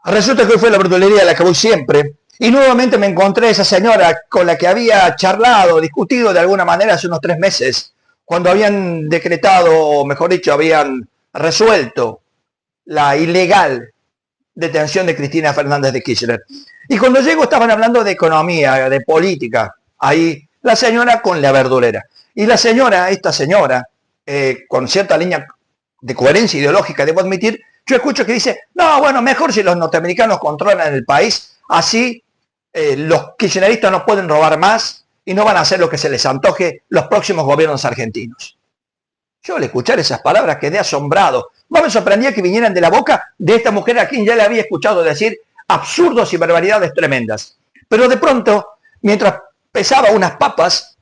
Resulta que hoy fue la verdulería a la que voy siempre y nuevamente me encontré a esa señora con la que había charlado, discutido de alguna manera hace unos 3 meses, cuando habían decretado, o mejor dicho, habían resuelto la ilegal detención de Cristina Fernández de Kirchner. Y cuando llego estaban hablando de economía, de política, ahí la señora con la verdulera. Y la señora, esta señora, con cierta línea de coherencia ideológica, debo admitir, yo escucho que dice, no, bueno, mejor si los norteamericanos controlan el país, así los kirchneristas no pueden robar más y no van a hacer lo que se les antoje los próximos gobiernos argentinos. Yo al escuchar esas palabras quedé asombrado. No me sorprendía que vinieran de la boca de esta mujer a quien ya le había escuchado decir absurdos y barbaridades tremendas. Pero de pronto, mientras pesaba unas papas,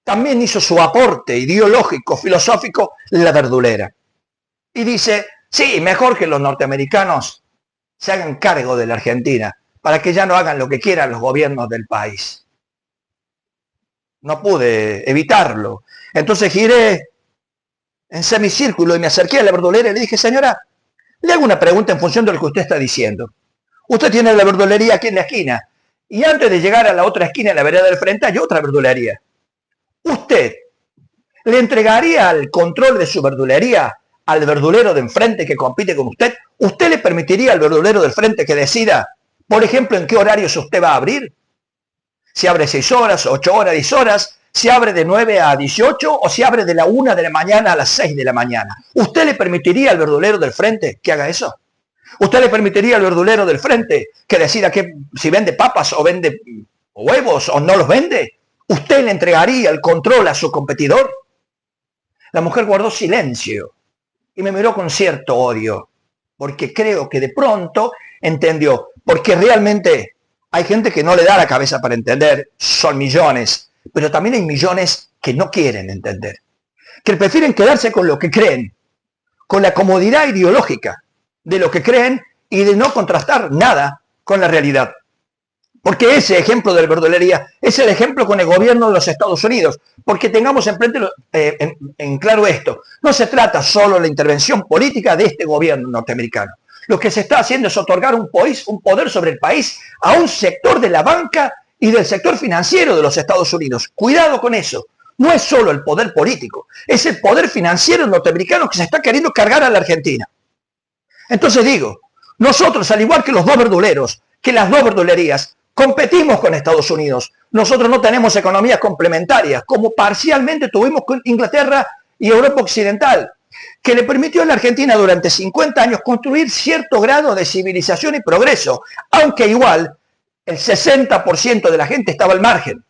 también hizo su aporte ideológico, filosófico, la verdulera. Y dice, sí, mejor que los norteamericanos se hagan cargo de la Argentina, para que ya no hagan lo que quieran los gobiernos del país. No pude evitarlo. Entonces giré en semicírculo y me acerqué a la verdulera y le dije, señora, le hago una pregunta en función de lo que usted está diciendo. Usted tiene la verdulería aquí en la esquina y antes de llegar a la otra esquina, en la vereda del frente, hay otra verdulería. ¿Usted le entregaría el control de su verdulería al verdulero de enfrente que compite con usted? ¿Usted le permitiría al verdulero del frente que decida, por ejemplo, en qué horarios usted va a abrir? Si abre 6 horas, 8 horas, 10 horas, si abre de 9 a 18 o si abre de la 1 de la mañana a las 6 de la mañana. ¿Usted le permitiría al verdulero del frente que haga eso? ¿Usted le permitiría al verdulero del frente que decida que, si vende papas o vende huevos o no los vende? ¿Usted le entregaría el control a su competidor? La mujer guardó silencio y me miró con cierto odio, porque creo que de pronto entendió, porque realmente hay gente que no le da la cabeza para entender, son millones, pero también hay millones que no quieren entender, que prefieren quedarse con lo que creen, con la comodidad ideológica de lo que creen y de no contrastar nada con la realidad. Porque ese ejemplo de la verdulería es el ejemplo con el gobierno de los Estados Unidos. Porque tengamos en claro esto, no se trata solo de la intervención política de este gobierno norteamericano. Lo que se está haciendo es otorgar un poder sobre el país a un sector de la banca y del sector financiero de los Estados Unidos. Cuidado con eso. No es solo el poder político, es el poder financiero norteamericano que se está queriendo cargar a la Argentina. Entonces digo, nosotros, al igual que los dos verduleros, que las dos verdulerías, competimos con Estados Unidos. Nosotros no tenemos economías complementarias, como parcialmente tuvimos con Inglaterra y Europa Occidental, que le permitió a la Argentina durante 50 años construir cierto grado de civilización y progreso, aunque igual el 60% de la gente estaba al margen.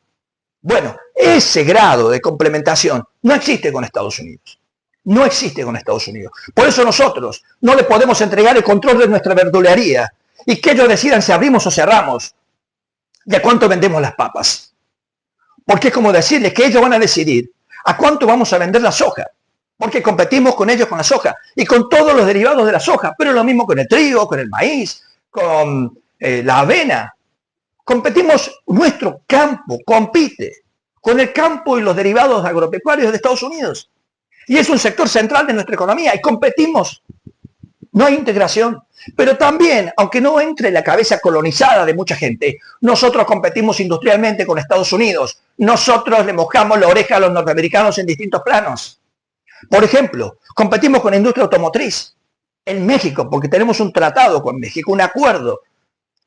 Bueno, ese grado de complementación no existe con Estados Unidos. No existe con Estados Unidos. Por eso nosotros no le podemos entregar el control de nuestra verdulería y que ellos decidan si abrimos o cerramos. ¿Y a cuánto vendemos las papas? Porque es como decirles que ellos van a decidir a cuánto vamos a vender la soja. Porque competimos con ellos con la soja y con todos los derivados de la soja. Pero lo mismo con el trigo, con el maíz, con la avena. Competimos, nuestro campo compite con el campo y los derivados agropecuarios de Estados Unidos. Y es un sector central de nuestra economía y competimos. No hay integración. Pero también, aunque no entre en la cabeza colonizada de mucha gente, nosotros competimos industrialmente con Estados Unidos. Nosotros le mojamos la oreja a los norteamericanos en distintos planos. Por ejemplo, competimos con la industria automotriz en México, porque tenemos un tratado con México, un acuerdo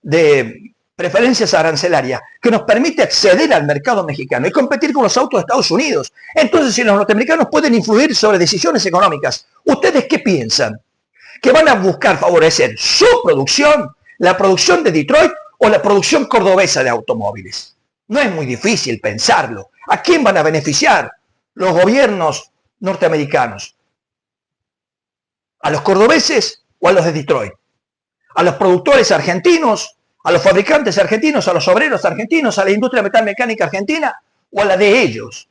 de preferencias arancelarias que nos permite acceder al mercado mexicano y competir con los autos de Estados Unidos. Entonces, si los norteamericanos pueden influir sobre decisiones económicas, ¿ustedes qué piensan? ¿Que van a buscar favorecer su producción, la producción de Detroit o la producción cordobesa de automóviles? No es muy difícil pensarlo. ¿A quién van a beneficiar los gobiernos norteamericanos? ¿A los cordobeses o a los de Detroit? ¿A los productores argentinos? ¿A los fabricantes argentinos? ¿A los obreros argentinos? ¿A la industria metalmecánica argentina? ¿O a la de ellos?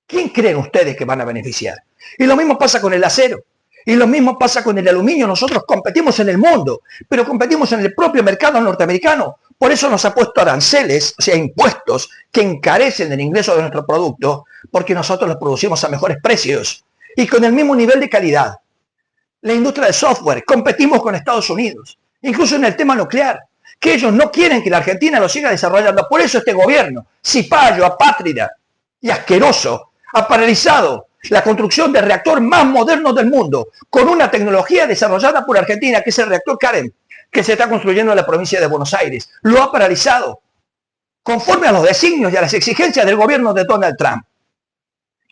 ¿Quién creen ustedes que van a beneficiar? Y lo mismo pasa con el acero. Y lo mismo pasa con el aluminio. Nosotros competimos en el mundo, pero competimos en el propio mercado norteamericano. Por eso nos ha puesto aranceles, o sea, impuestos que encarecen el ingreso de nuestro producto, porque nosotros los producimos a mejores precios y con el mismo nivel de calidad. La industria de software, competimos con Estados Unidos. incluso en el tema nuclear, que ellos no quieren que la Argentina lo siga desarrollando. Por eso este gobierno, cipayo, apátrida y asqueroso, ha paralizado la construcción del reactor más moderno del mundo, con una tecnología desarrollada por Argentina, que es el reactor Karen, que se está construyendo en la provincia de Buenos Aires. Lo ha paralizado, conforme a los designios y a las exigencias del gobierno de Donald Trump.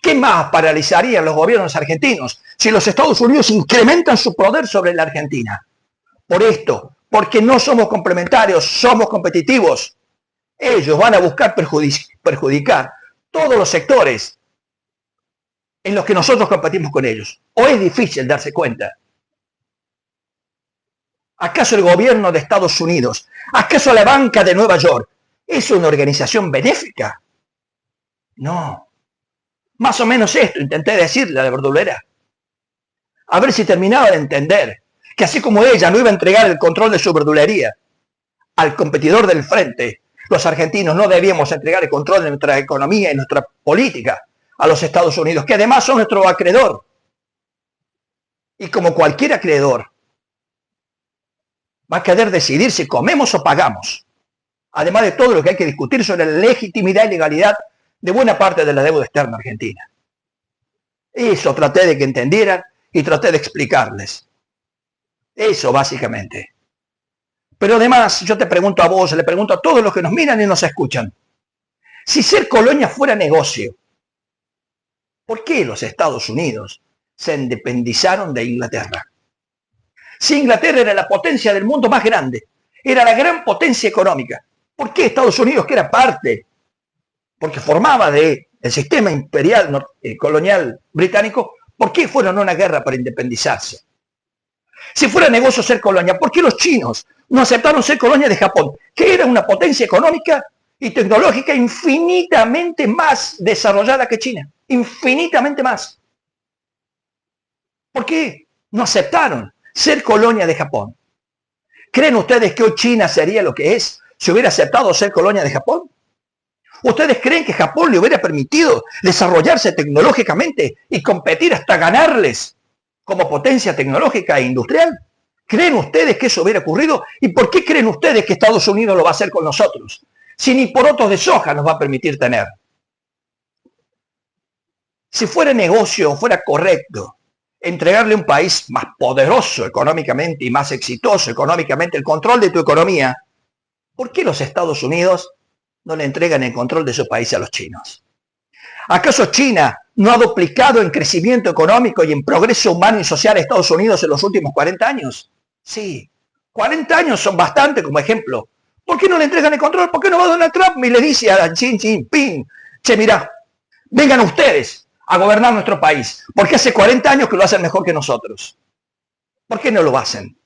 ¿Qué más paralizarían los gobiernos argentinos si los Estados Unidos incrementan su poder sobre la Argentina? Por esto, porque no somos complementarios, somos competitivos. Ellos van a buscar perjudicar todos los sectores en los que nosotros competimos con ellos. ¿O es difícil darse cuenta? ¿Acaso el gobierno de Estados Unidos, acaso la banca de Nueva York, es una organización benéfica? No. Más o menos esto intenté decirle a la verdulera. A ver si terminaba de entender que así como ella no iba a entregar el control de su verdulería al competidor del frente, los argentinos no debíamos entregar el control de nuestra economía y nuestra política a los Estados Unidos, que además son nuestro acreedor. Y como cualquier acreedor, va a querer decidir si comemos o pagamos. Además de todo lo que hay que discutir sobre la legitimidad y legalidad de buena parte de la deuda externa argentina. Eso traté de que entendieran y traté de explicarles. Eso básicamente. Pero además, yo te pregunto a vos, le pregunto a todos los que nos miran y nos escuchan. Si ser colonia fuera negocio, ¿por qué los Estados Unidos se independizaron de Inglaterra? Si Inglaterra era la potencia del mundo más grande, era la gran potencia económica, ¿por qué Estados Unidos, que era parte, porque formaba del sistema imperial colonial británico, por qué fueron a una guerra para independizarse? Si fuera negocio ser colonia, ¿por qué los chinos no aceptaron ser colonia de Japón, que era una potencia económica y tecnológica infinitamente más desarrollada que China? Infinitamente más. ¿Por qué no aceptaron ser colonia de Japón? ¿Creen ustedes que hoy China sería lo que es si hubiera aceptado ser colonia de Japón? ¿Ustedes creen que Japón le hubiera permitido desarrollarse tecnológicamente y competir hasta ganarles como potencia tecnológica e industrial? ¿Creen ustedes que eso hubiera ocurrido? ¿Y por qué creen ustedes que Estados Unidos lo va a hacer con nosotros? Si ni porotos de soja nos va a permitir tener. Si fuera negocio o fuera correcto entregarle a un país más poderoso económicamente y más exitoso económicamente el control de tu economía, ¿por qué los Estados Unidos no le entregan el control de su país a los chinos? ¿Acaso China no ha duplicado en crecimiento económico y en progreso humano y social a Estados Unidos en los últimos 40 años? Sí, 40 años son bastante como ejemplo. ¿Por qué no le entregan el control? ¿Por qué no va Donald Trump y le dice a Xi Jinping, che, mirá, vengan ustedes a gobernar nuestro país, porque hace 40 años que lo hacen mejor que nosotros? ¿Por qué no lo hacen?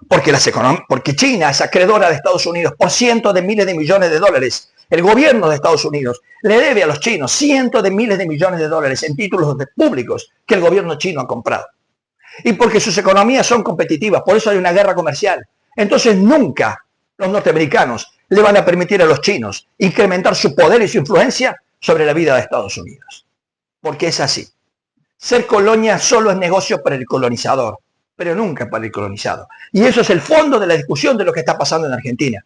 Porque China es acreedora de Estados Unidos por cientos de miles de millones de dólares. El gobierno de Estados Unidos le debe a los chinos cientos de miles de millones de dólares en títulos públicos que el gobierno chino ha comprado. Y porque sus economías son competitivas, por eso hay una guerra comercial. Entonces nunca los norteamericanos le van a permitir a los chinos incrementar su poder y su influencia sobre la vida de Estados Unidos. Porque es así. Ser colonia solo es negocio para el colonizador, pero nunca para el colonizado. Y eso es el fondo de la discusión de lo que está pasando en Argentina.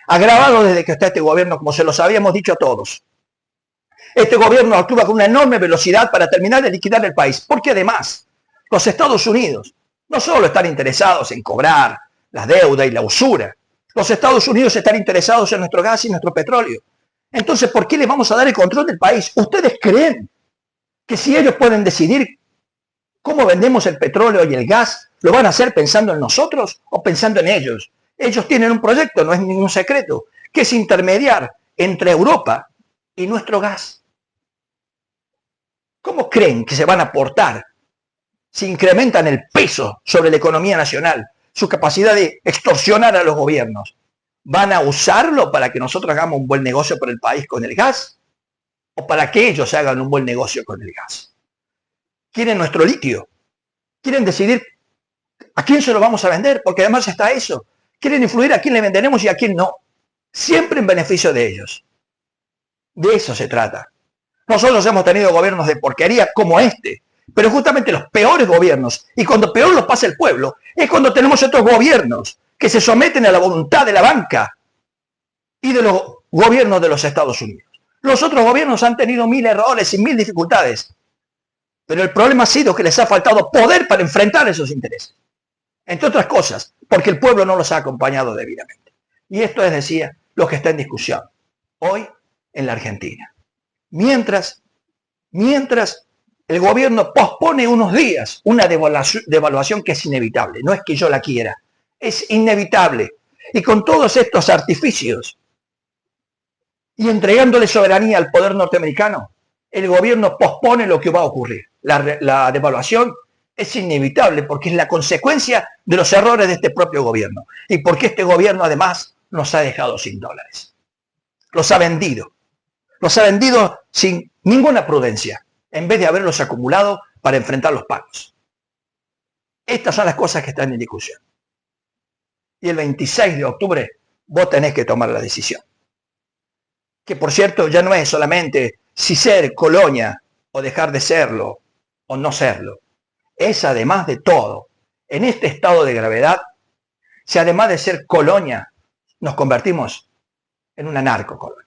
Agravado desde que está este gobierno, como se los habíamos dicho a todos. Este gobierno actúa con una enorme velocidad para terminar de liquidar el país, porque además los Estados Unidos no solo están interesados en cobrar la deuda y la usura, los Estados Unidos están interesados en nuestro gas y nuestro petróleo. Entonces, ¿por qué les vamos a dar el control del país? ¿Ustedes creen que si ellos pueden decidir cómo vendemos el petróleo y el gas, lo van a hacer pensando en nosotros o pensando en ellos? Ellos tienen un proyecto, no es ningún secreto, que es intermediar entre Europa y nuestro gas. ¿Cómo creen que se van a aportar si incrementan el peso sobre la economía nacional, su capacidad de extorsionar a los gobiernos? ¿Van a usarlo para que nosotros hagamos un buen negocio por el país con el gas? ¿O para que ellos hagan un buen negocio con el gas? Quieren nuestro litio. Quieren decidir a quién se lo vamos a vender, porque además está eso. Quieren influir a quién le venderemos y a quién no. Siempre en beneficio de ellos. De eso se trata. Nosotros hemos tenido gobiernos de porquería como este, pero justamente los peores gobiernos, y cuando peor los pasa el pueblo, es cuando tenemos estos gobiernos que se someten a la voluntad de la banca y de los gobiernos de los Estados Unidos. Los otros gobiernos han tenido 1000 errores y 1000 dificultades, pero el problema ha sido que les ha faltado poder para enfrentar esos intereses. Entre otras cosas, porque el pueblo no los ha acompañado debidamente. Y esto es, decía, lo que está en discusión hoy en la Argentina. Mientras el gobierno pospone unos días una devaluación que es inevitable, no es que yo la quiera, es inevitable. Y con todos estos artificios y entregándole soberanía al poder norteamericano, el gobierno pospone lo que va a ocurrir. La devaluación es inevitable porque es la consecuencia de los errores de este propio gobierno y porque este gobierno además nos ha dejado sin dólares. Los ha vendido sin ninguna prudencia, en vez de haberlos acumulado para enfrentar los pagos. Estas son las cosas que están en discusión. Y el 26 de octubre vos tenés que tomar la decisión. Que por cierto ya no es solamente si ser colonia o dejar de serlo o no serlo. Es además de todo, en este estado de gravedad, si además de ser colonia nos convertimos en una narcocolonia.